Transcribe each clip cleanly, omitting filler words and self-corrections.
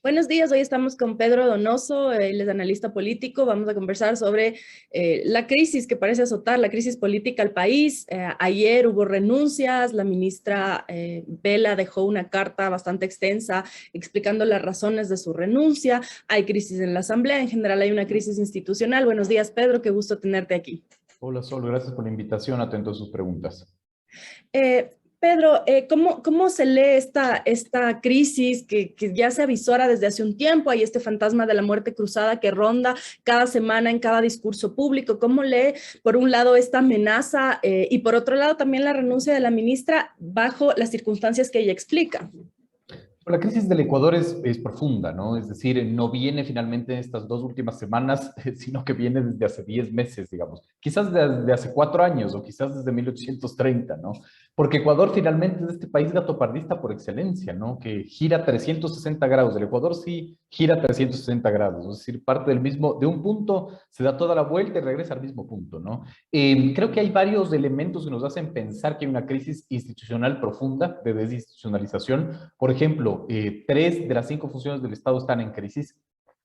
Buenos días, hoy estamos con Pedro Donoso, él es analista político. Vamos a conversar sobre la crisis que parece azotar, la crisis política al país. Ayer hubo renuncias, la ministra Vela dejó una carta bastante extensa explicando las razones de su renuncia. Hay crisis en la Asamblea, en general hay una crisis institucional. Buenos días, Pedro, qué gusto tenerte aquí. Hola Sol, gracias por la invitación, atento a sus preguntas. Pedro, ¿cómo se lee esta crisis que ya se avisora desde hace un tiempo? Hay este fantasma de la muerte cruzada que ronda cada semana en cada discurso público. ¿Cómo lee, por un lado, esta amenaza y por otro lado también la renuncia de la ministra bajo las circunstancias que ella explica? La crisis del Ecuador es profunda, ¿no? Es decir, no viene finalmente en estas 2 últimas semanas, sino que viene desde hace 10 meses, digamos. Quizás desde hace 4 años o quizás desde 1830, ¿no? Porque Ecuador finalmente es este país gatopardista por excelencia, ¿no? Que gira 360 grados. El Ecuador sí gira 360 grados, es decir, parte del mismo, de un punto, se da toda la vuelta y regresa al mismo punto, ¿no? Creo que hay varios elementos que nos hacen pensar que hay una crisis institucional profunda de desinstitucionalización. Por ejemplo, 3 de las 5 funciones del Estado están en crisis.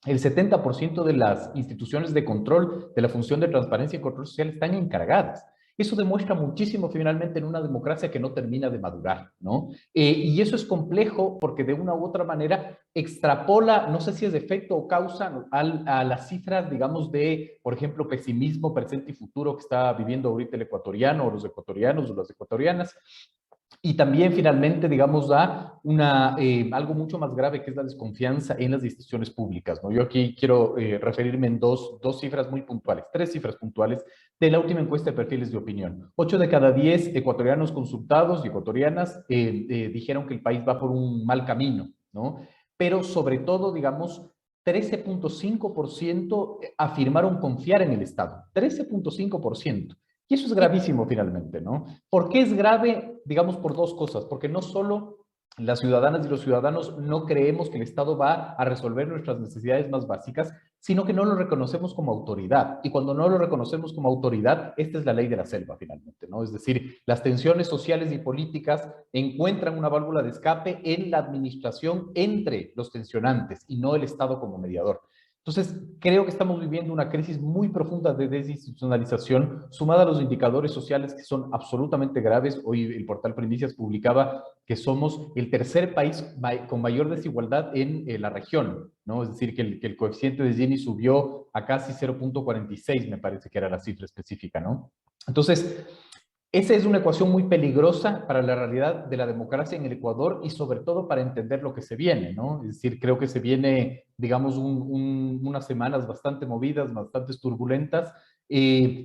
El 70% de las instituciones de control de la función de transparencia y control social están encargadas. Eso demuestra muchísimo finalmente en una democracia que no termina de madurar, ¿no? Y eso es complejo porque de una u otra manera extrapola, no sé si es efecto o causa, a las cifras, digamos, de, por ejemplo, pesimismo presente y futuro que está viviendo ahorita el ecuatoriano o los ecuatorianos o las ecuatorianas. Y también finalmente, digamos, da algo mucho más grave que es la desconfianza en las instituciones públicas, ¿no? Yo aquí quiero referirme en dos cifras muy puntuales, 3 cifras puntuales de la última encuesta de perfiles de opinión. 8 de cada 10 ecuatorianos consultados y ecuatorianas dijeron que el país va por un mal camino, ¿no? Pero sobre todo, digamos, 13.5% afirmaron confiar en el Estado, 13.5%. Y eso es gravísimo finalmente, ¿no? ¿Por qué es grave? Digamos por 2 cosas. Porque no solo las ciudadanas y los ciudadanos no creemos que el Estado va a resolver nuestras necesidades más básicas, sino que no lo reconocemos como autoridad. Y cuando no lo reconocemos como autoridad, esta es la ley de la selva finalmente, ¿no? Es decir, las tensiones sociales y políticas encuentran una válvula de escape en la administración entre los tensionantes y no el Estado como mediador. Entonces, creo que estamos viviendo una crisis muy profunda de desinstitucionalización, sumada a los indicadores sociales que son absolutamente graves. Hoy el portal Primicias publicaba que somos el tercer país con mayor desigualdad en la región, ¿no? Es decir, que el coeficiente de Gini subió a casi 0.46, me parece que era la cifra específica, ¿no? Entonces, esa es una ecuación muy peligrosa para la realidad de la democracia en el Ecuador y sobre todo para entender lo que se viene, ¿no? Es decir, creo que se viene, digamos, unas semanas bastante movidas, bastante turbulentas,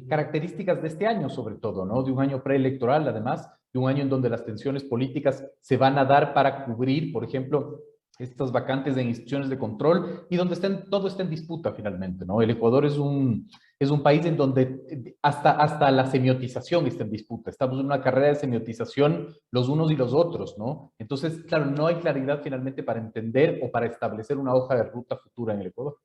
características de este año sobre todo, ¿no? De un año preelectoral, además, de un año en donde las tensiones políticas se van a dar para cubrir, por ejemplo, estas vacantes en instituciones de control y donde todo está en disputa finalmente, ¿no? El Ecuador es un país en donde hasta la semiotización está en disputa. Estamos en una carrera de semiotización los unos y los otros, ¿no? Entonces, claro, no hay claridad finalmente para entender o para establecer una hoja de ruta futura en el Ecuador.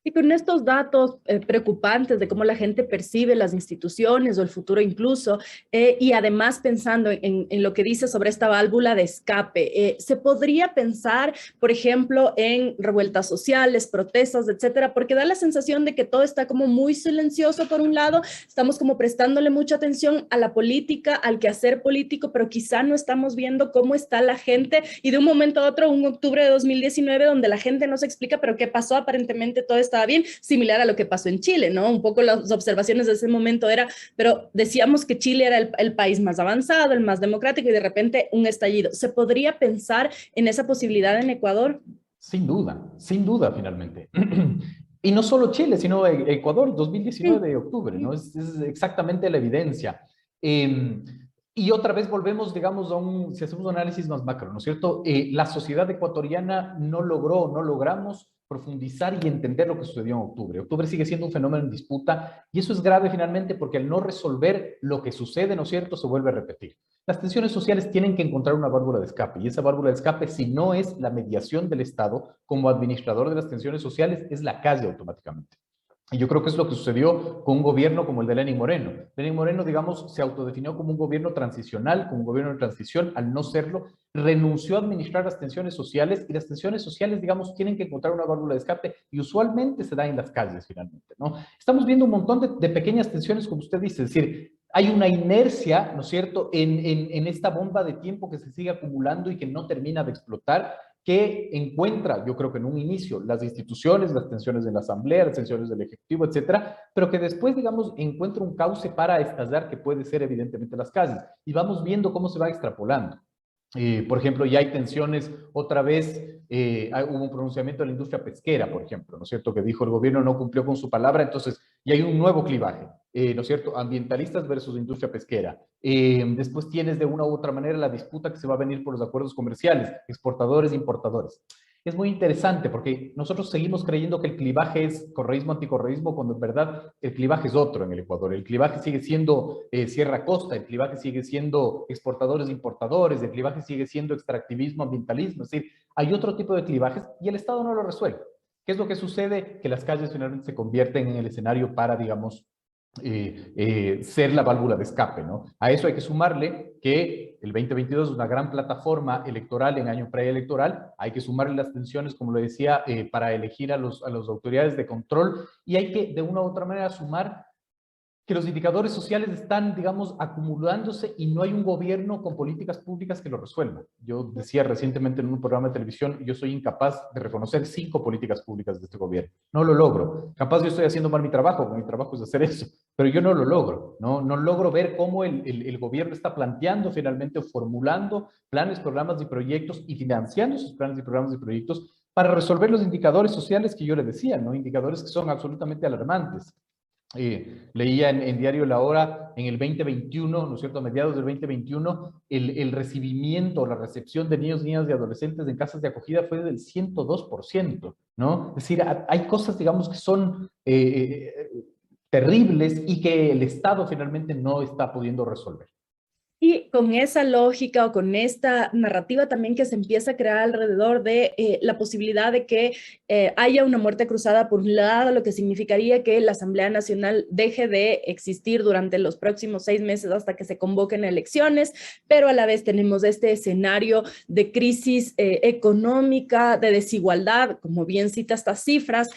Y con estos datos preocupantes de cómo la gente percibe las instituciones o el futuro incluso, y además pensando en lo que dice sobre esta válvula de escape, ¿se podría pensar, por ejemplo, en revueltas sociales, protestas, etcétera? Porque da la sensación de que todo está como muy silencioso por un lado, estamos como prestándole mucha atención a la política, al quehacer político, pero quizá no estamos viendo cómo está la gente y de un momento a otro, un octubre de 2019, donde la gente no se explica, pero qué pasó, aparentemente todo estaba bien, similar a lo que pasó en Chile, ¿no? Un poco las observaciones de ese momento era, pero decíamos que Chile era el país más avanzado, el más democrático y de repente un estallido. ¿Se podría pensar en esa posibilidad en Ecuador? Sin duda, finalmente. Y no solo Chile, sino Ecuador, Sí. 2019 de octubre, ¿no? Es exactamente la evidencia. Eh, y otra vez volvemos, digamos, si hacemos un análisis más macro, ¿no es cierto? La sociedad ecuatoriana no logró, no logramos profundizar y entender lo que sucedió en octubre. Octubre sigue siendo un fenómeno en disputa y eso es grave finalmente porque al no resolver lo que sucede, ¿no es cierto?, se vuelve a repetir. Las tensiones sociales tienen que encontrar una válvula de escape y esa válvula de escape, si no es la mediación del Estado como administrador de las tensiones sociales, es la calle automáticamente. Y yo creo que es lo que sucedió con un gobierno como el de Lenín Moreno. Lenín Moreno, digamos, se autodefinió como un gobierno transicional, como un gobierno de transición. Al no serlo, renunció a administrar las tensiones sociales, y las tensiones sociales, digamos, tienen que encontrar una válvula de escape, y usualmente se da en las calles finalmente, ¿no? Estamos viendo un montón de pequeñas tensiones, como usted dice, es decir, hay una inercia, ¿no es cierto?, en esta bomba de tiempo que se sigue acumulando y que no termina de explotar, que encuentra, yo creo que en un inicio, las instituciones, las tensiones de la Asamblea, las tensiones del Ejecutivo, etcétera, pero que después, digamos, encuentra un cauce para estallar, que puede ser evidentemente las calles. Y vamos viendo cómo se va extrapolando. Por ejemplo, ya hay tensiones, otra vez hubo un pronunciamiento de la industria pesquera, por ejemplo, ¿no es cierto?, que dijo el gobierno no cumplió con su palabra, entonces ya hay un nuevo clivaje, ¿no es cierto?, ambientalistas versus industria pesquera. Después tienes de una u otra manera la disputa que se va a venir por los acuerdos comerciales, exportadores e importadores. Es muy interesante porque nosotros seguimos creyendo que el clivaje es correísmo-anticorreísmo, cuando en verdad el clivaje es otro en el Ecuador. El clivaje sigue siendo sierra-costa, el clivaje sigue siendo exportadores-importadores, el clivaje sigue siendo extractivismo-ambientalismo. Es decir, hay otro tipo de clivajes y el Estado no lo resuelve. ¿Qué es lo que sucede? Que las calles finalmente se convierten en el escenario para, digamos, ser la válvula de escape, ¿no? A eso hay que sumarle que el 2022 es una gran plataforma electoral en año preelectoral, hay que sumarle las tensiones, como le decía, para elegir a las autoridades de control, y hay que de una u otra manera sumar que los indicadores sociales están, digamos, acumulándose y no hay un gobierno con políticas públicas que lo resuelva. Yo decía recientemente en un programa de televisión, yo soy incapaz de reconocer 5 políticas públicas de este gobierno. No lo logro. Capaz yo estoy haciendo mal mi trabajo es hacer eso, pero yo no lo logro. No logro ver cómo el gobierno está planteando finalmente o formulando planes, programas y proyectos y financiando esos planes y programas y proyectos para resolver los indicadores sociales que yo le decía, ¿no? Indicadores que son absolutamente alarmantes. Leía en Diario La Hora en el 2021, ¿no es cierto?, a mediados del 2021, el recibimiento, la recepción de niños, niñas y adolescentes en casas de acogida fue del 102%, ¿no? Es decir, hay cosas, digamos, que son terribles y que el Estado finalmente no está pudiendo resolver. Y con esa lógica o con esta narrativa también que se empieza a crear alrededor de la posibilidad de que haya una muerte cruzada por un lado, lo que significaría que la Asamblea Nacional deje de existir durante los próximos 6 meses hasta que se convoquen elecciones, pero a la vez tenemos este escenario de crisis económica, de desigualdad, como bien cita estas cifras.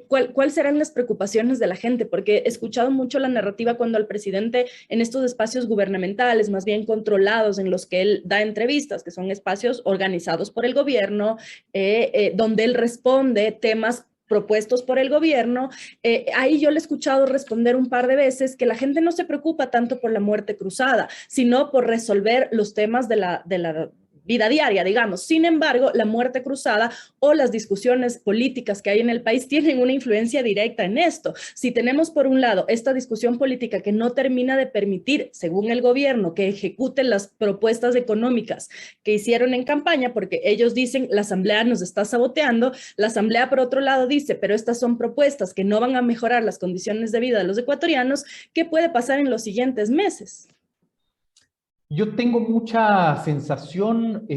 ¿Cuál serán las preocupaciones de la gente? Porque he escuchado mucho la narrativa cuando el presidente en estos espacios gubernamentales, más bien controlados, en los que él da entrevistas, que son espacios organizados por el gobierno, donde él responde temas propuestos por el gobierno, ahí yo le he escuchado responder un par de veces que la gente no se preocupa tanto por la muerte cruzada, sino por resolver los temas de la vida diaria, digamos. Sin embargo, la muerte cruzada o las discusiones políticas que hay en el país tienen una influencia directa en esto. Si tenemos, por un lado, esta discusión política que no termina de permitir, según el gobierno, que ejecuten las propuestas económicas que hicieron en campaña, porque ellos dicen, la Asamblea nos está saboteando, la Asamblea, por otro lado, dice, pero estas son propuestas que no van a mejorar las condiciones de vida de los ecuatorianos, ¿qué puede pasar en los siguientes meses? Yo tengo mucha sensación,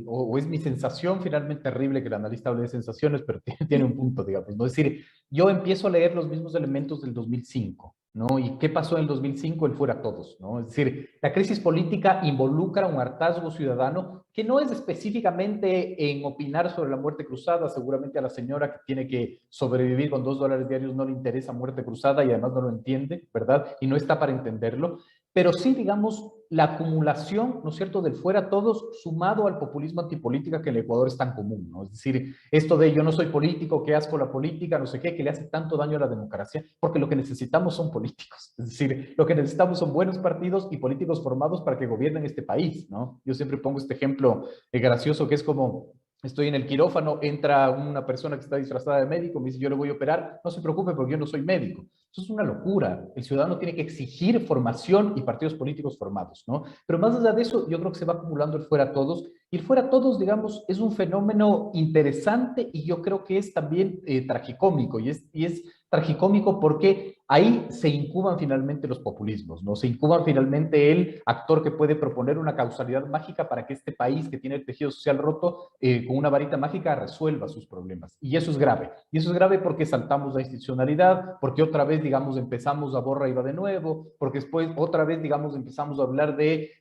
o es mi sensación, finalmente terrible que el analista hable de sensaciones, pero tiene un punto, digamos, ¿no? Es decir, yo empiezo a leer los mismos elementos del 2005, ¿no? ¿Y qué pasó en el 2005? El fuera todos, ¿no? Es decir, la crisis política involucra un hartazgo ciudadano que no es específicamente en opinar sobre la muerte cruzada. Seguramente a la señora que tiene que sobrevivir con $2 diarios no le interesa muerte cruzada y además no lo entiende, ¿verdad? Y no está para entenderlo. Pero sí, digamos, la acumulación, ¿no es cierto?, del fuera todos, sumado al populismo antipolítica que en el Ecuador es tan común, ¿no? Es decir, esto de yo no soy político, qué asco la política, no sé qué, que le hace tanto daño a la democracia, porque lo que necesitamos son políticos. Es decir, lo que necesitamos son buenos partidos y políticos formados para que gobiernen este país, ¿no? Yo siempre pongo este ejemplo gracioso que es como: estoy en el quirófano, entra una persona que está disfrazada de médico, me dice, yo le voy a operar, no se preocupe porque yo no soy médico. Eso es una locura. El ciudadano tiene que exigir formación y partidos políticos formados, ¿no? Pero más allá de eso, yo creo que se va acumulando el fuera todos Ir fuera todos, digamos, es un fenómeno interesante y yo creo que es también tragicómico, y es tragicómico porque ahí se incuban finalmente los populismos, ¿no? Se incuban finalmente el actor que puede proponer una causalidad mágica para que este país que tiene el tejido social roto, con una varita mágica, resuelva sus problemas. Y eso es grave. Y eso es grave porque saltamos la institucionalidad, porque otra vez, digamos, empezamos a borra y va de nuevo, porque después otra vez, digamos, empezamos a hablar de,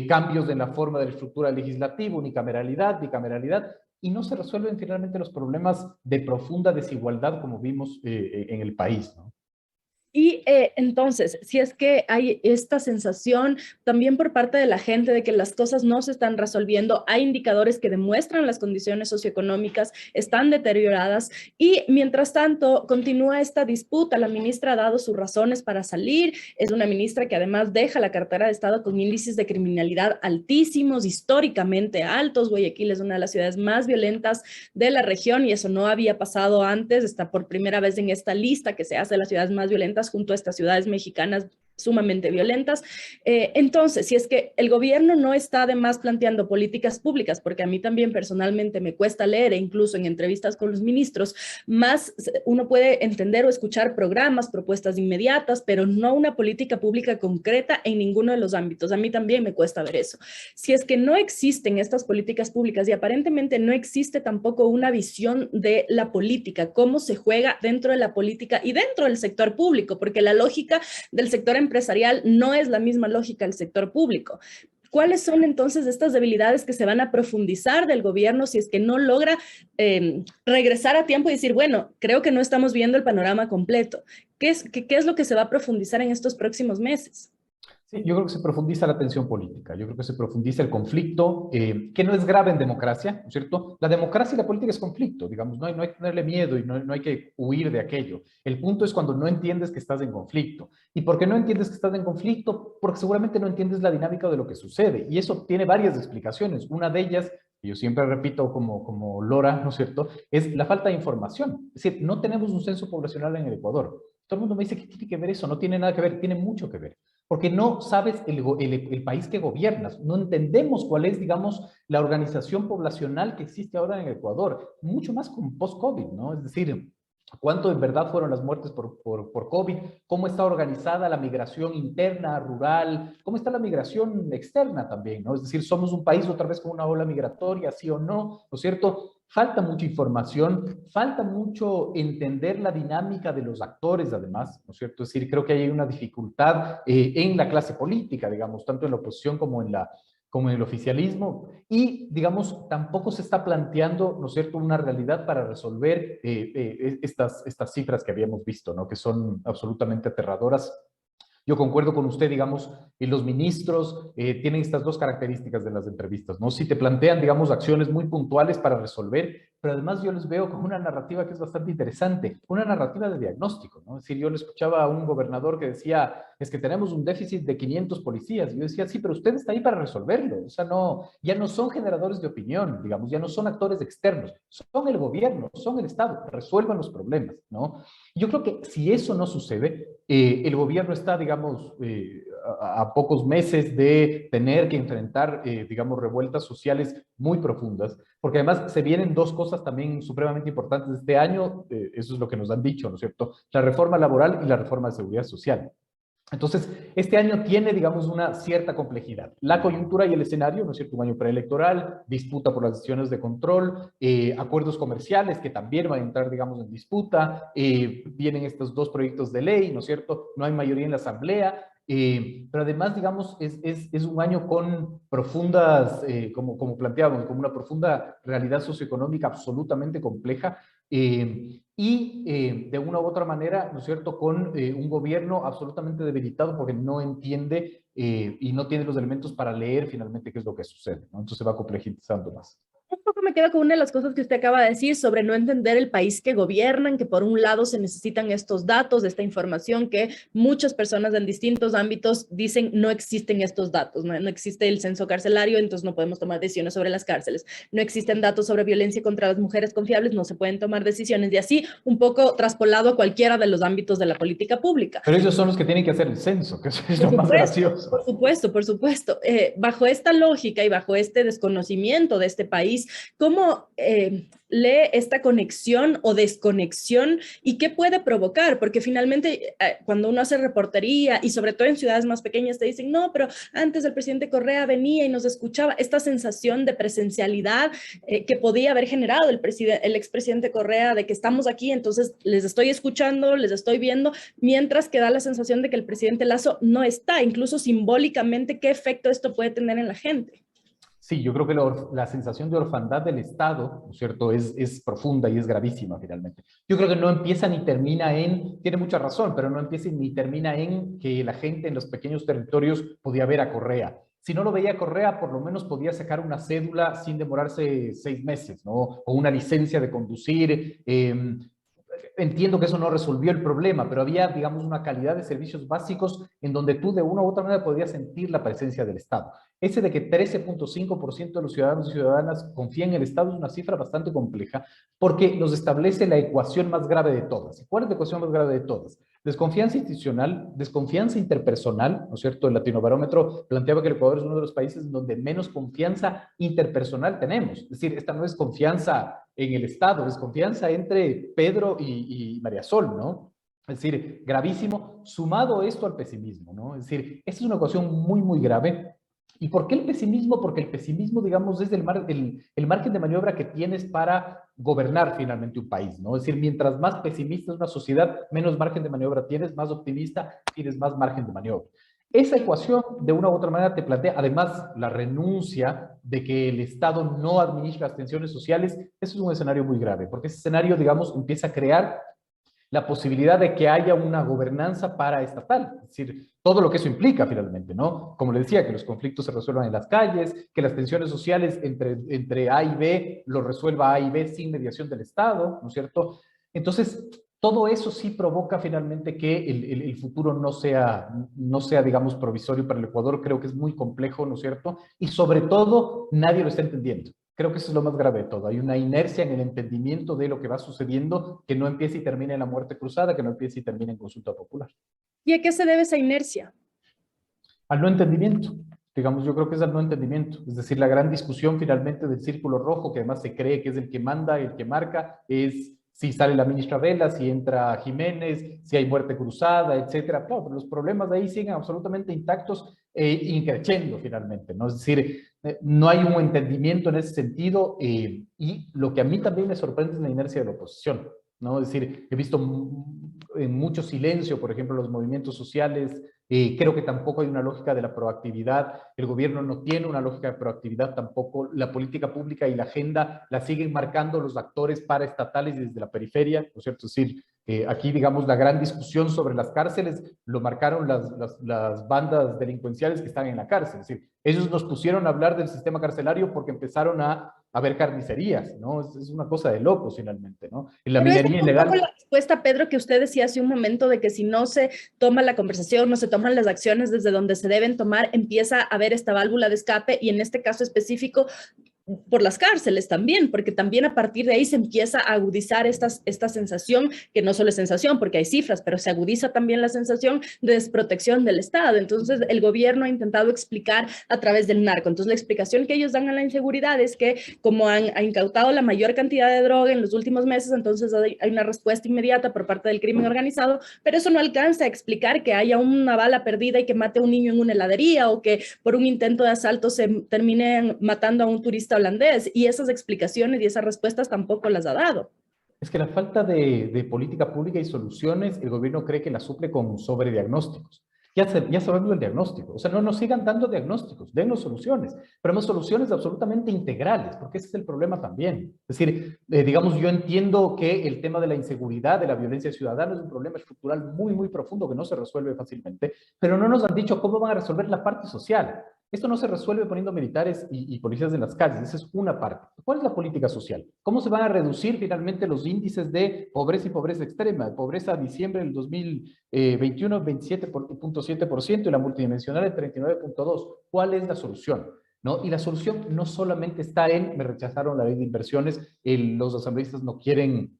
cambios en la forma de la estructura legislativa, unicameralidad, bicameralidad, y no se resuelven finalmente los problemas de profunda desigualdad como vimos en el país, ¿no? Y entonces, si es que hay esta sensación también por parte de la gente de que las cosas no se están resolviendo, hay indicadores que demuestran las condiciones socioeconómicas están deterioradas y mientras tanto continúa esta disputa. La ministra ha dado sus razones para salir, es una ministra que además deja la cartera de Estado con índices de criminalidad altísimos, históricamente altos. Guayaquil es una de las ciudades más violentas de la región y eso no había pasado antes, está por primera vez en esta lista que se hace de las ciudades más violentas junto a estas ciudades mexicanas sumamente violentas. Entonces, si es que el gobierno no está además planteando políticas públicas, porque a mí también personalmente me cuesta leer, e incluso en entrevistas con los ministros, más uno puede entender o escuchar programas, propuestas inmediatas, pero no una política pública concreta en ninguno de los ámbitos. A mí también me cuesta ver eso. Si es que no existen estas políticas públicas y aparentemente no existe tampoco una visión de la política, cómo se juega dentro de la política y dentro del sector público, porque la lógica del sector empresarial no es la misma lógica del sector público. ¿Cuáles son entonces estas debilidades que se van a profundizar del gobierno si es que no logra regresar a tiempo y decir, bueno, creo que no estamos viendo el panorama completo? ¿Qué es lo que se va a profundizar en estos próximos meses? Sí, yo creo que se profundiza la tensión política, yo creo que se profundiza el conflicto, que no es grave en democracia, ¿no es cierto? La democracia y la política es conflicto, digamos, no hay que tenerle miedo y no hay que huir de aquello. El punto es cuando no entiendes que estás en conflicto. ¿Y por qué no entiendes que estás en conflicto? Porque seguramente no entiendes la dinámica de lo que sucede. Y eso tiene varias explicaciones. Una de ellas, que yo siempre repito como Lora, ¿no es cierto?, es la falta de información. Es decir, no tenemos un censo poblacional en el Ecuador. Todo el mundo me dice, ¿qué tiene que ver eso? No tiene nada que ver, tiene mucho que ver porque no sabes el país que gobiernas, no entendemos cuál es, digamos, la organización poblacional que existe ahora en Ecuador, mucho más con post-COVID, ¿no? Es decir, cuánto en verdad fueron las muertes por COVID, cómo está organizada la migración interna, rural, cómo está la migración externa también, ¿no? Es decir, somos un país otra vez con una ola migratoria, sí o no, ¿no es cierto? Falta mucha información, falta mucho entender la dinámica de los actores, además, ¿no es cierto? Es decir, creo que hay una dificultad en la clase política, digamos, tanto en la oposición como en el oficialismo, y, digamos, tampoco se está planteando, ¿no es cierto?, una realidad para resolver estas cifras que habíamos visto, ¿no?, que son absolutamente aterradoras. Yo concuerdo con usted, digamos, y los ministros tienen estas dos características de las entrevistas, ¿no? Si te plantean, digamos, acciones muy puntuales para resolver, pero además yo les veo con una narrativa que es bastante interesante, una narrativa de diagnóstico, ¿no? Es decir, yo le escuchaba a un gobernador que decía, es que tenemos un déficit de 500 policías, y yo decía, sí, pero usted está ahí para resolverlo, o sea, no, ya no son generadores de opinión, digamos, ya no son actores externos, son el gobierno, son el Estado, resuelvan los problemas, ¿no? Yo creo que si eso no sucede, el gobierno está, digamos, a pocos meses de tener que enfrentar, digamos, revueltas sociales muy profundas, porque además se vienen dos cosas también supremamente importantes este año, eso es lo que nos han dicho, ¿no es cierto? La reforma laboral y la reforma de seguridad social. Entonces, este año tiene, digamos, una cierta complejidad. La coyuntura y el escenario, ¿no es cierto? Un año preelectoral, disputa por las decisiones de control, acuerdos comerciales que también van a entrar, digamos, en disputa, vienen estos dos proyectos de ley, ¿no es cierto? No hay mayoría en la Asamblea, pero además, digamos, es un año con profundas, como planteábamos, como una profunda realidad socioeconómica absolutamente compleja, de una u otra manera, ¿no es cierto?, con un gobierno absolutamente debilitado porque no entiende y no tiene los elementos para leer finalmente qué es lo que sucede, ¿no? Entonces se va complejizando más. Un poco me quedo con una de las cosas que usted acaba de decir sobre no entender el país que gobiernan, que por un lado se necesitan estos datos, esta información que muchas personas en distintos ámbitos dicen no existen estos datos, no existe el censo carcelario, entonces no podemos tomar decisiones sobre las cárceles, no existen datos sobre violencia contra las mujeres confiables, no se pueden tomar decisiones, y así un poco traspolado a cualquiera de los ámbitos de la política pública. Pero ellos son los que tienen que hacer el censo, que eso es Por lo más supuesto, gracioso. por supuesto, por supuesto. Bajo esta lógica y bajo este desconocimiento de este país, ¿cómo lee esta conexión o desconexión y qué puede provocar? Porque finalmente cuando uno hace reportería y sobre todo en ciudades más pequeñas te dicen, no, pero antes el presidente Correa venía y nos escuchaba, esta sensación de presencialidad que podía haber generado el expresidente Correa de que estamos aquí, entonces les estoy escuchando, les estoy viendo, mientras que da la sensación de que el presidente Lasso no está, incluso simbólicamente, ¿qué efecto esto puede tener en la gente? Sí, yo creo que la sensación de orfandad del Estado, ¿no es cierto?, es profunda y es gravísima finalmente. Yo creo que no empieza ni termina tiene mucha razón, pero no empieza ni termina en que la gente en los pequeños territorios podía ver a Correa. Si no lo veía a Correa, por lo menos podía sacar una cédula sin demorarse 6 meses, ¿no? O una licencia de conducir. Entiendo que eso no resolvió el problema, pero había, digamos, una calidad de servicios básicos en donde tú de una u otra manera podías sentir la presencia del Estado. Ese de que 13.5% de los ciudadanos y ciudadanas confían en el Estado es una cifra bastante compleja porque nos establece la ecuación más grave de todas. ¿Y cuál es la ecuación más grave de todas? Desconfianza institucional, desconfianza interpersonal, ¿no es cierto? El Latinobarómetro planteaba que el Ecuador es uno de los países donde menos confianza interpersonal tenemos. Es decir, esta no es confianza en el Estado, es confianza entre Pedro y María Sol, ¿no? Es decir, gravísimo, sumado esto al pesimismo, ¿no? Es decir, esta es una ecuación muy, muy grave. ¿Y por qué el pesimismo? Porque el pesimismo, digamos, es el margen de maniobra que tienes para gobernar finalmente un país, ¿no? Es decir, mientras más pesimista es una sociedad, menos margen de maniobra tienes, más optimista, tienes más margen de maniobra. Esa ecuación, de una u otra manera, te plantea, además, la renuncia de que el Estado no administra las tensiones sociales. Eso es un escenario muy grave, porque ese escenario, digamos, empieza a crear la posibilidad de que haya una gobernanza paraestatal, es decir, todo lo que eso implica finalmente, ¿no? Como le decía, que los conflictos se resuelvan en las calles, que las tensiones sociales entre A y B lo resuelva A y B sin mediación del Estado, ¿no es cierto? Entonces, todo eso sí provoca finalmente que el futuro no sea, digamos, provisorio para el Ecuador. Creo que es muy complejo, ¿no es cierto? Y sobre todo, nadie lo está entendiendo. Creo que eso es lo más grave de todo. Hay una inercia en el entendimiento de lo que va sucediendo que no empieza y termina en la muerte cruzada, que no empieza y termina en consulta popular. ¿Y a qué se debe esa inercia? Al no entendimiento. Digamos, yo creo que es al no entendimiento. Es decir, la gran discusión finalmente del círculo rojo, que además se cree que es el que manda, el que marca, es si sale la ministra Vela, si entra Jiménez, si hay muerte cruzada, etcétera. Claro, pero los problemas de ahí siguen absolutamente intactos increciendo finalmente, ¿no? Es decir, no hay un entendimiento en ese sentido y lo que a mí también me sorprende es la inercia de la oposición, ¿no? Es decir, he visto en mucho silencio, por ejemplo, los movimientos sociales. Creo que tampoco hay una lógica de la proactividad. El gobierno no tiene una lógica de proactividad tampoco. La política pública y la agenda la siguen marcando los actores paraestatales y desde la periferia, ¿no es cierto? Es decir, aquí, digamos, la gran discusión sobre las cárceles lo marcaron las bandas delincuenciales que están en la cárcel. Es decir, ellos nos pusieron a hablar del sistema carcelario porque empezaron a ver carnicerías, ¿no? Es una cosa de locos finalmente, ¿no? En la Pero esa minería es un poco ilegal. la respuesta, Pedro, que usted decía hace un momento de que si no se toma la conversación, no se toman las acciones desde donde se deben tomar, empieza a haber esta válvula de escape y en este caso específico por las cárceles también, porque también a partir de ahí se empieza a agudizar esta sensación, que no solo es sensación, porque hay cifras, pero se agudiza también la sensación de desprotección del Estado. Entonces, el gobierno ha intentado explicar a través del narco. Entonces, la explicación que ellos dan a la inseguridad es que como han incautado la mayor cantidad de droga en los últimos meses, entonces hay una respuesta inmediata por parte del crimen organizado, pero eso no alcanza a explicar que haya una bala perdida y que mate a un niño en una heladería o que por un intento de asalto se termine matando a un turista holandés, y esas explicaciones y esas respuestas tampoco las ha dado. Es que la falta de política pública y soluciones, el gobierno cree que la suple con sobrediagnósticos. Ya sabemos el diagnóstico. O sea, no nos sigan dando diagnósticos, denos soluciones, pero hemos soluciones absolutamente integrales, porque ese es el problema también. Es decir, digamos, yo entiendo que el tema de la inseguridad, de la violencia ciudadana, es un problema estructural muy, muy profundo que no se resuelve fácilmente, pero no nos han dicho cómo van a resolver la parte social. Esto no se resuelve poniendo militares y policías en las calles, esa es una parte. ¿Cuál es la política social? ¿Cómo se van a reducir finalmente los índices de pobreza y pobreza extrema? Pobreza a diciembre del 2021, 27.7% y la multidimensional en 39.2%. ¿Cuál es la solución? ¿No? Y la solución no solamente está en, me rechazaron la ley de inversiones, los asambleístas no quieren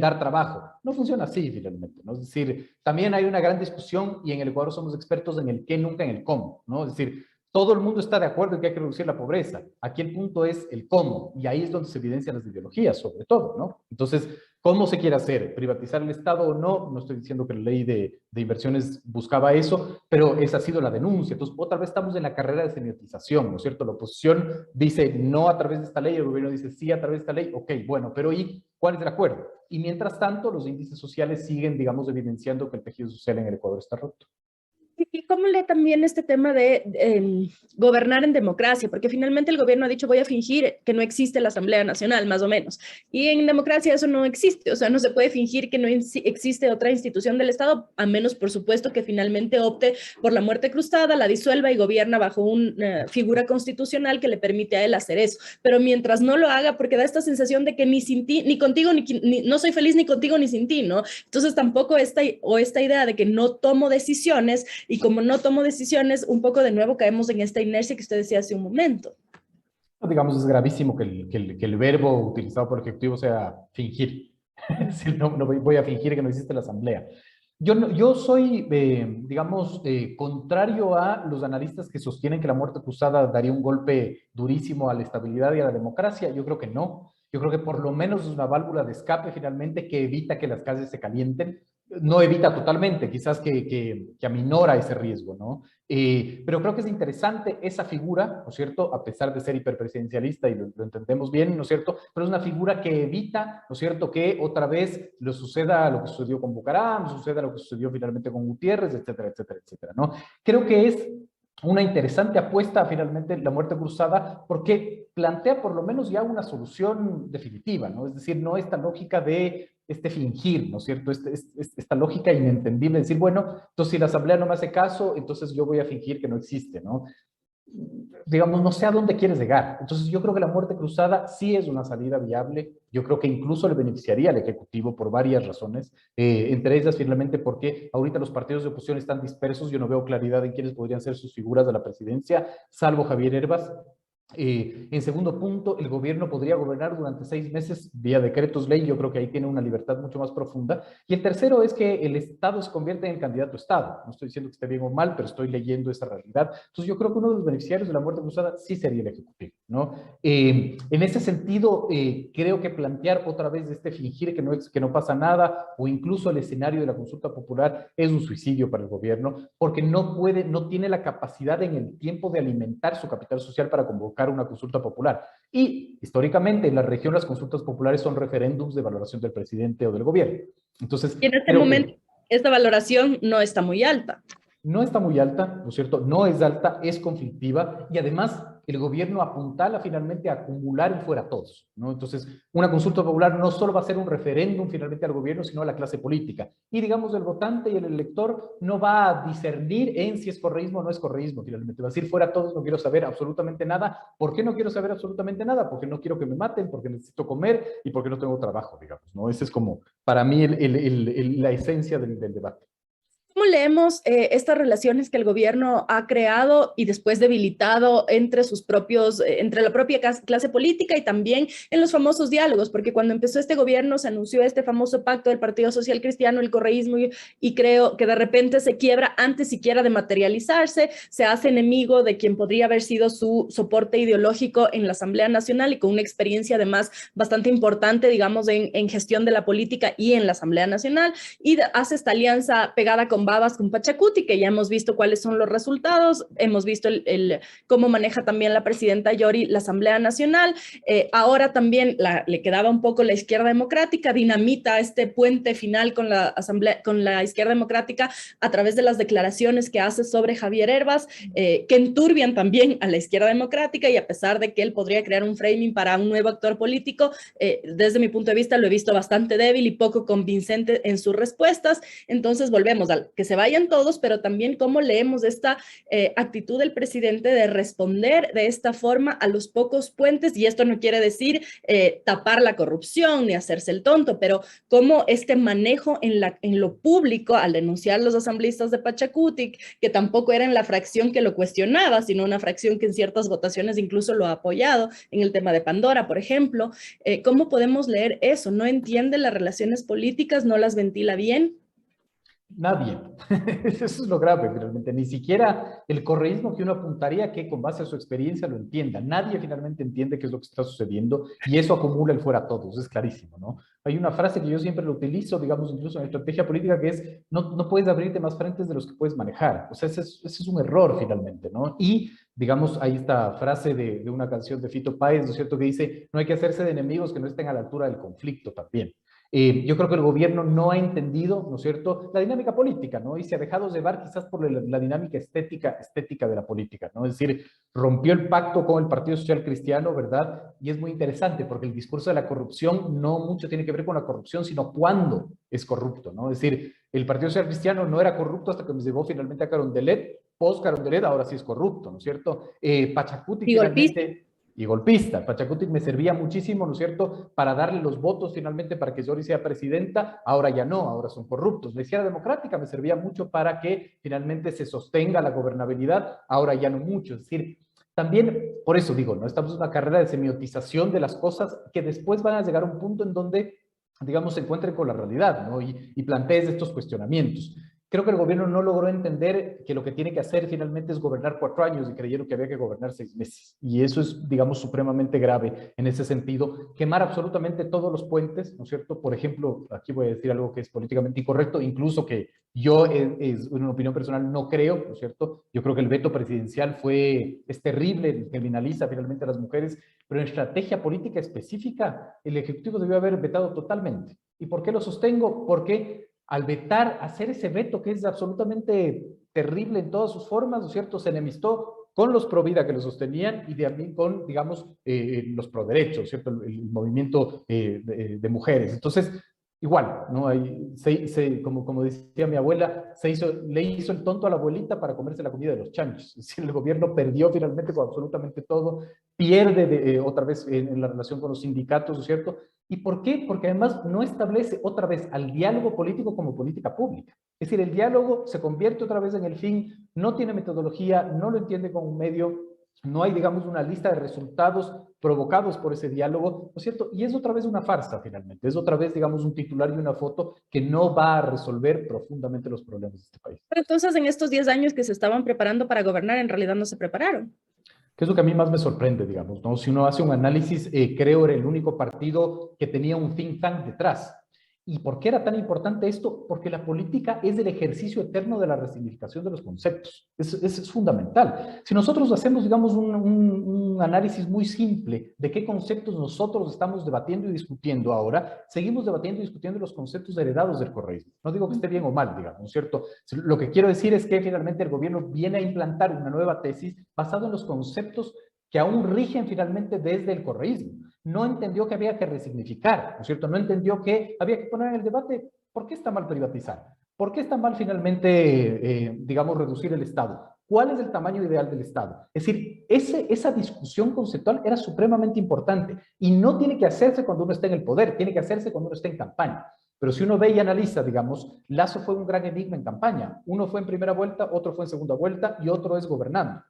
dar trabajo. No funciona así finalmente, ¿no? Es decir, también hay una gran discusión y en el Ecuador somos expertos en el qué, nunca en el cómo, ¿no? Es decir, todo el mundo está de acuerdo en que hay que reducir la pobreza. Aquí el punto es el cómo, y ahí es donde se evidencian las ideologías, sobre todo, ¿no? Entonces, ¿cómo se quiere hacer? ¿Privatizar el Estado o no? No estoy diciendo que la ley de inversiones buscaba eso, pero esa ha sido la denuncia. Entonces, otra vez estamos en la carrera de semiutización, ¿no es cierto? La oposición dice no a través de esta ley, el gobierno dice sí a través de esta ley, ok, bueno, pero ¿y cuál es el acuerdo? Y mientras tanto, los índices sociales siguen, digamos, evidenciando que el tejido social en el Ecuador está roto. ¿Y cómo lee también este tema de gobernar en democracia? Porque finalmente el gobierno ha dicho voy a fingir que no existe la Asamblea Nacional, más o menos. Y en democracia eso no existe, o sea, no se puede fingir que no existe otra institución del Estado, a menos, por supuesto, que finalmente opte por la muerte cruzada, la disuelva y gobierna bajo una figura constitucional que le permite a él hacer eso. Pero mientras no lo haga, porque da esta sensación de que ni sin ti, ni contigo, no soy feliz ni contigo ni sin ti, ¿no? Entonces tampoco esta idea de que no tomo decisiones. Y como no tomo decisiones, un poco de nuevo caemos en esta inercia que usted decía hace un momento. Digamos, es gravísimo que el verbo utilizado por el Ejecutivo sea fingir. Es decir, no voy a fingir que no existe la Asamblea. Yo soy, digamos, contrario a los analistas que sostienen que la muerte cruzada daría un golpe durísimo a la estabilidad y a la democracia. Yo creo que no. Yo creo que por lo menos es una válvula de escape finalmente que evita que las calles se calienten. No evita totalmente, quizás que aminora ese riesgo, ¿no? Pero creo que es interesante esa figura, ¿no es cierto? A pesar de ser hiperpresidencialista y lo entendemos bien, ¿no es cierto? Pero es una figura que evita, ¿no es cierto?, que otra vez le suceda lo que sucedió con Bucaram, suceda lo que sucedió finalmente con Gutiérrez, etcétera, etcétera, etcétera, ¿no? Creo que es una interesante apuesta finalmente la muerte cruzada porque plantea por lo menos ya una solución definitiva, ¿no? Es decir, no esta lógica de fingir, ¿no es cierto? Esta lógica inentendible de decir, bueno, entonces si la asamblea no me hace caso, entonces yo voy a fingir que no existe, ¿no? Digamos, no sé a dónde quieres llegar. Entonces yo creo que la muerte cruzada sí es una salida viable. Yo creo que incluso le beneficiaría al Ejecutivo por varias razones, entre ellas finalmente porque ahorita los partidos de oposición están dispersos, yo no veo claridad en quiénes podrían ser sus figuras de la presidencia, salvo Javier Herbas. En segundo punto, el gobierno podría gobernar durante 6 meses vía decretos ley, yo creo que ahí tiene una libertad mucho más profunda. Y el tercero es que el Estado se convierte en el candidato a Estado. No estoy diciendo que esté bien o mal, pero estoy leyendo esa realidad. Entonces yo creo que uno de los beneficiarios de la muerte cruzada sí sería el Ejecutivo, ¿no? En ese sentido, creo que plantear otra vez fingir que no pasa nada, o incluso el escenario de la consulta popular es un suicidio para el gobierno, porque no tiene la capacidad en el tiempo de alimentar su capital social para convocar una consulta popular. Y históricamente en la región las consultas populares son referéndums de valoración del presidente o del gobierno. Entonces, Y en este momento, esta valoración no está muy alta. No está muy alta, ¿no es cierto? No es alta, es conflictiva y además el gobierno apuntala finalmente a acumular y fuera todos, ¿no? Entonces, una consulta popular no solo va a ser un referéndum finalmente al gobierno, sino a la clase política. Y digamos, el votante y el elector no va a discernir en si es correísmo o no es correísmo, finalmente. Va a decir fuera todos, no quiero saber absolutamente nada. ¿Por qué no quiero saber absolutamente nada? Porque no quiero que me maten, porque necesito comer y porque no tengo trabajo, digamos, ¿no? Ese es como, para mí, la esencia del debate. ¿Cómo leemos estas relaciones que el gobierno ha creado y después debilitado entre entre la propia clase política y también en los famosos diálogos? Porque cuando empezó este gobierno se anunció este famoso pacto del Partido Social Cristiano, el correísmo, y creo que de repente se quiebra antes siquiera de materializarse, se hace enemigo de quien podría haber sido su soporte ideológico en la Asamblea Nacional y con una experiencia además bastante importante, digamos, en gestión de la política y en la Asamblea Nacional, y hace esta alianza pegada con Babas, con Pachacuti, que ya hemos visto cuáles son los resultados, hemos visto cómo maneja también la presidenta Yori la Asamblea Nacional. Ahora también le quedaba un poco la izquierda democrática, dinamita este puente final con la izquierda democrática a través de las declaraciones que hace sobre Javier Herbas, que enturbian también a la izquierda democrática, y a pesar de que él podría crear un framing para un nuevo actor político, desde mi punto de vista lo he visto bastante débil y poco convincente en sus respuestas. Entonces volvemos al que se vayan todos, pero también cómo leemos esta actitud del presidente de responder de esta forma a los pocos puentes, y esto no quiere decir tapar la corrupción ni hacerse el tonto, pero cómo este manejo en lo público, al denunciar los asambleístas de Pachacutic, que tampoco eran la fracción que lo cuestionaba, sino una fracción que en ciertas votaciones incluso lo ha apoyado, en el tema de Pandora, por ejemplo, ¿cómo podemos leer eso? ¿No entiende las relaciones políticas? ¿No las ventila bien? Nadie. Eso es lo grave, finalmente. Ni siquiera el correísmo que uno apuntaría que con base a su experiencia lo entienda. Nadie finalmente entiende qué es lo que está sucediendo y eso acumula el fuera a todos, es clarísimo, ¿no? Hay una frase que yo siempre lo utilizo, digamos, incluso en estrategia política, que es, no puedes abrirte más frentes de los que puedes manejar. O sea, ese es un error finalmente, ¿no? Y, digamos, hay esta frase de una canción de Fito Páez, ¿no es cierto?, que dice, no hay que hacerse de enemigos que no estén a la altura del conflicto también. Yo creo que el gobierno no ha entendido, ¿no es cierto?, la dinámica política, ¿no? Y se ha dejado llevar quizás por la dinámica estética de la política, ¿no? Es decir, rompió el pacto con el Partido Social Cristiano, ¿verdad? Y es muy interesante porque el discurso de la corrupción no mucho tiene que ver con la corrupción, sino cuándo es corrupto, ¿no? Es decir, el Partido Social Cristiano no era corrupto hasta que nos llegó finalmente a Carondelet, post Carondelet ahora sí es corrupto, ¿no es cierto? Pachacuti Y golpista. finalmente... Y golpista. Pachacuti me servía muchísimo, ¿no es cierto?, para darle los votos finalmente para que Yori sea presidenta, ahora ya no, ahora son corruptos. La izquierda democrática me servía mucho para que finalmente se sostenga la gobernabilidad, ahora ya no mucho. Es decir, también, por eso digo, ¿no?, estamos en una carrera de semiotización de las cosas que después van a llegar a un punto en donde, digamos, se encuentren con la realidad, ¿no?, y plantees estos cuestionamientos. Creo que el gobierno no logró entender que lo que tiene que hacer finalmente es gobernar 4 años y creyeron que había que gobernar 6 meses. Y eso es, digamos, supremamente grave en ese sentido. Quemar absolutamente todos los puentes, ¿no es cierto? Por ejemplo, aquí voy a decir algo que es políticamente incorrecto, incluso que yo, es una opinión personal, no creo, ¿no es cierto? Yo creo que el veto presidencial es terrible, criminaliza finalmente a las mujeres, pero en estrategia política específica, el Ejecutivo debió haber vetado totalmente. ¿Y por qué lo sostengo? Porque al vetar, hacer ese veto que es absolutamente terrible en todas sus formas, ¿no es cierto?, se enemistó con los pro vida que lo sostenían y también con, digamos, los pro derechos, ¿cierto?, el movimiento de mujeres. Entonces, igual, ¿no? Como decía mi abuela, le hizo el tonto a la abuelita para comerse la comida de los chanchos. Es decir, el gobierno perdió finalmente con absolutamente todo, pierde otra vez en la relación con los sindicatos, ¿no es cierto? ¿Y por qué? Porque además no establece otra vez al diálogo político como política pública. Es decir, el diálogo se convierte otra vez en el fin, no tiene metodología, no lo entiende como un medio, no hay, digamos, una lista de resultados provocados por ese diálogo, ¿no es cierto? Y es otra vez una farsa, finalmente. Es otra vez, digamos, un titular y una foto que no va a resolver profundamente los problemas de este país. Pero entonces, en estos 10 años que se estaban preparando para gobernar, en realidad no se prepararon. ¿Qué es lo que a mí más me sorprende, digamos, ¿no? Si uno hace un análisis, creo era el único partido que tenía un think tank detrás. ¿Y por qué era tan importante esto? Porque la política es el ejercicio eterno de la resignificación de los conceptos. Es fundamental. Si nosotros hacemos, digamos, un análisis muy simple de qué conceptos nosotros estamos debatiendo y discutiendo ahora, seguimos debatiendo y discutiendo los conceptos heredados del correísmo. No digo que esté bien o mal, digamos, ¿no es cierto? Lo que quiero decir es que finalmente el gobierno viene a implantar una nueva tesis basada en los conceptos que aún rigen finalmente desde el correísmo. No entendió que había que resignificar, ¿no es cierto? No entendió que había que poner en el debate por qué está mal privatizar, por qué está mal finalmente, digamos, reducir el Estado, cuál es el tamaño ideal del Estado. Es decir, esa discusión conceptual era supremamente importante y no tiene que hacerse cuando uno está en el poder, tiene que hacerse cuando uno está en campaña. Pero si uno ve y analiza, digamos, Lasso fue un gran enigma en campaña. Uno fue en primera vuelta, otro fue en segunda vuelta y otro es gobernando.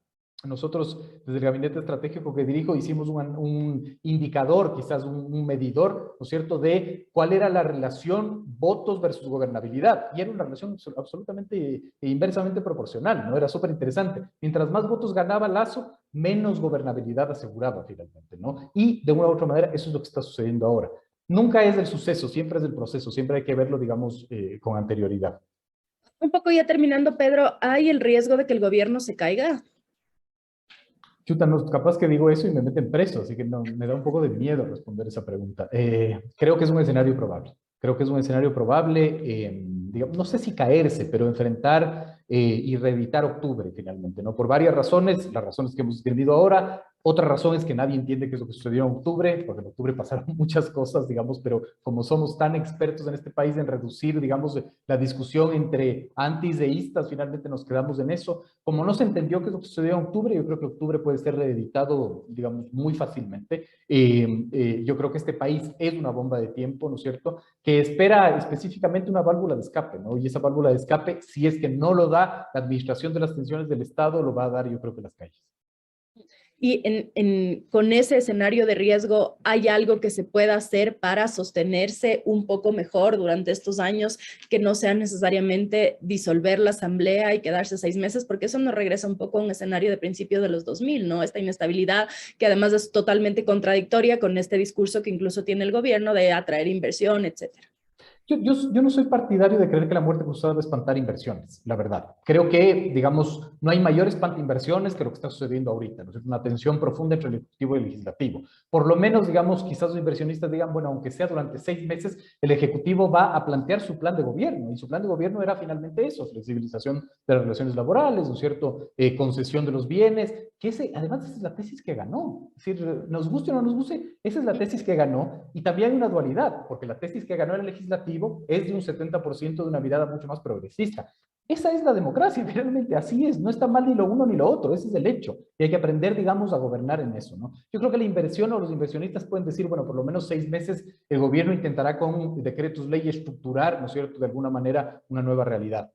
Nosotros, desde el gabinete estratégico que dirijo, hicimos un indicador, quizás un medidor, ¿no es cierto?, de cuál era la relación votos versus gobernabilidad. Y era una relación absolutamente e inversamente proporcional, ¿no? Era súper interesante. Mientras más votos ganaba Lasso, menos gobernabilidad aseguraba finalmente, ¿no? Y de una u otra manera, eso es lo que está sucediendo ahora. Nunca es el suceso, siempre es el proceso, siempre hay que verlo, digamos, con anterioridad. Un poco ya terminando, Pedro, ¿hay el riesgo de que el gobierno se caiga? Chuta, no, capaz que digo eso y me meten preso, así que no, me da un poco de miedo responder esa pregunta. Creo que es un escenario probable. Creo que es un escenario probable, digamos, no sé si caerse, pero enfrentar y reeditar octubre finalmente, ¿no? Por varias razones, las razones que hemos tenido ahora, Otra razón es que nadie entiende qué es lo que sucedió en octubre, porque en octubre pasaron muchas cosas, digamos, pero como somos tan expertos en este país en reducir, digamos, la discusión entre antis e istas, finalmente nos quedamos en eso. Como no se entendió qué es lo que sucedió en octubre, yo creo que octubre puede ser reeditado, digamos, muy fácilmente. Yo creo que este país es una bomba de tiempo, ¿no es cierto?, que espera específicamente una válvula de escape, ¿no? Y esa válvula de escape, si es que no lo da la administración de las tensiones del Estado, lo va a dar, yo creo que las calles. Y con ese escenario de riesgo, ¿hay algo que se pueda hacer para sostenerse un poco mejor durante estos años, que no sea necesariamente disolver la asamblea y quedarse 6 meses? Porque eso nos regresa un poco a un escenario de principios de los 2000, ¿no? Esta inestabilidad que además es totalmente contradictoria con este discurso que incluso tiene el gobierno de atraer inversión, etcétera. Yo no soy partidario de creer que la muerte cruzada va a espantar inversiones, la verdad. Creo que, digamos, no hay mayor inversiones que lo que está sucediendo ahorita, ¿no? Es una tensión profunda entre el Ejecutivo y el Legislativo. Por lo menos, digamos, quizás los inversionistas digan, bueno, aunque sea durante 6 meses, el Ejecutivo va a plantear su plan de gobierno, y su plan de gobierno era finalmente eso, flexibilización de las relaciones laborales, ¿no es cierto?, concesión de los bienes, que además esa es la tesis que ganó. Es decir, nos guste o no nos guste, esa es la tesis que ganó, y también hay una dualidad, porque la tesis que ganó el Legislativo es de un 70% de una mirada mucho más progresista. Esa es la democracia, realmente así es, no está mal ni lo uno ni lo otro, ese es el hecho, y hay que aprender, digamos, a gobernar en eso, ¿no? Yo creo que la inversión o los inversionistas pueden decir, bueno, por lo menos 6 meses el gobierno intentará con decretos ley estructurar, ¿no es cierto?, de alguna manera una nueva realidad.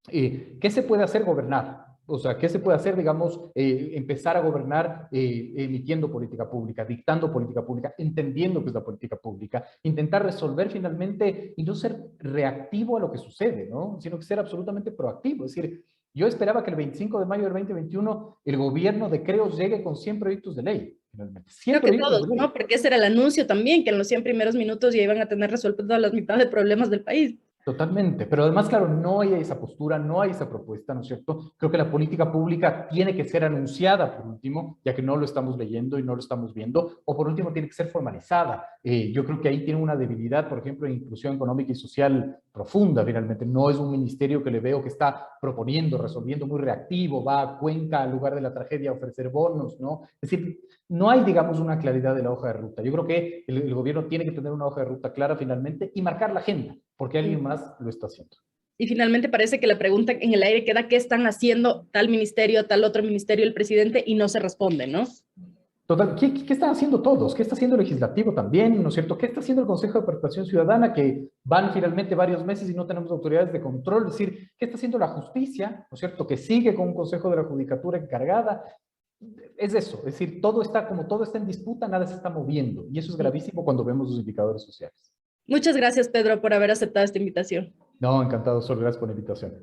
¿Qué se puede hacer? Gobernar. O sea, ¿qué se puede hacer? Digamos, empezar a gobernar emitiendo política pública, dictando política pública, entendiendo qué es la política pública, intentar resolver finalmente y no ser reactivo a lo que sucede, ¿no? Sino que ser absolutamente proactivo. Es decir, yo esperaba que el 25 de mayo del 2021 el gobierno de Creos llegue con 100 proyectos de ley, finalmente. 100 Creo que proyectos todos, de ley. ¿no? Porque ese era el anuncio también, que en los 100 primeros minutos ya iban a tener resueltos todas las mitad de problemas del país. Totalmente, pero además, claro, no hay esa postura, no hay esa propuesta, ¿no es cierto? Creo que la política pública tiene que ser anunciada, por último, ya que no lo estamos leyendo y no lo estamos viendo, o por último tiene que ser formalizada. Yo creo que ahí tiene una debilidad, por ejemplo, en inclusión económica y social profunda, finalmente. No es un ministerio que le veo que está proponiendo, resolviendo, muy reactivo, va a Cuenca al lugar de la tragedia a ofrecer bonos, ¿no? Es decir, no hay, digamos, una claridad de la hoja de ruta. Yo creo que el gobierno tiene que tener una hoja de ruta clara finalmente y marcar la agenda, porque alguien más lo está haciendo. Y finalmente parece que la pregunta en el aire queda: ¿qué están haciendo tal ministerio, tal otro ministerio, el presidente? Y no se responde, ¿no? Total, ¿qué están haciendo todos? ¿Qué está haciendo el legislativo también? ¿No es cierto? ¿Qué está haciendo el Consejo de Participación Ciudadana? Que van finalmente varios meses y no tenemos autoridades de control. Es decir, ¿qué está haciendo la justicia? ¿No es cierto? Que sigue con un Consejo de la Judicatura encargada. Es eso, es decir, todo está en disputa, nada se está moviendo. Y eso es gravísimo cuando vemos los indicadores sociales. Muchas gracias, Pedro, por haber aceptado esta invitación. No, encantado, Sol, gracias por la invitación.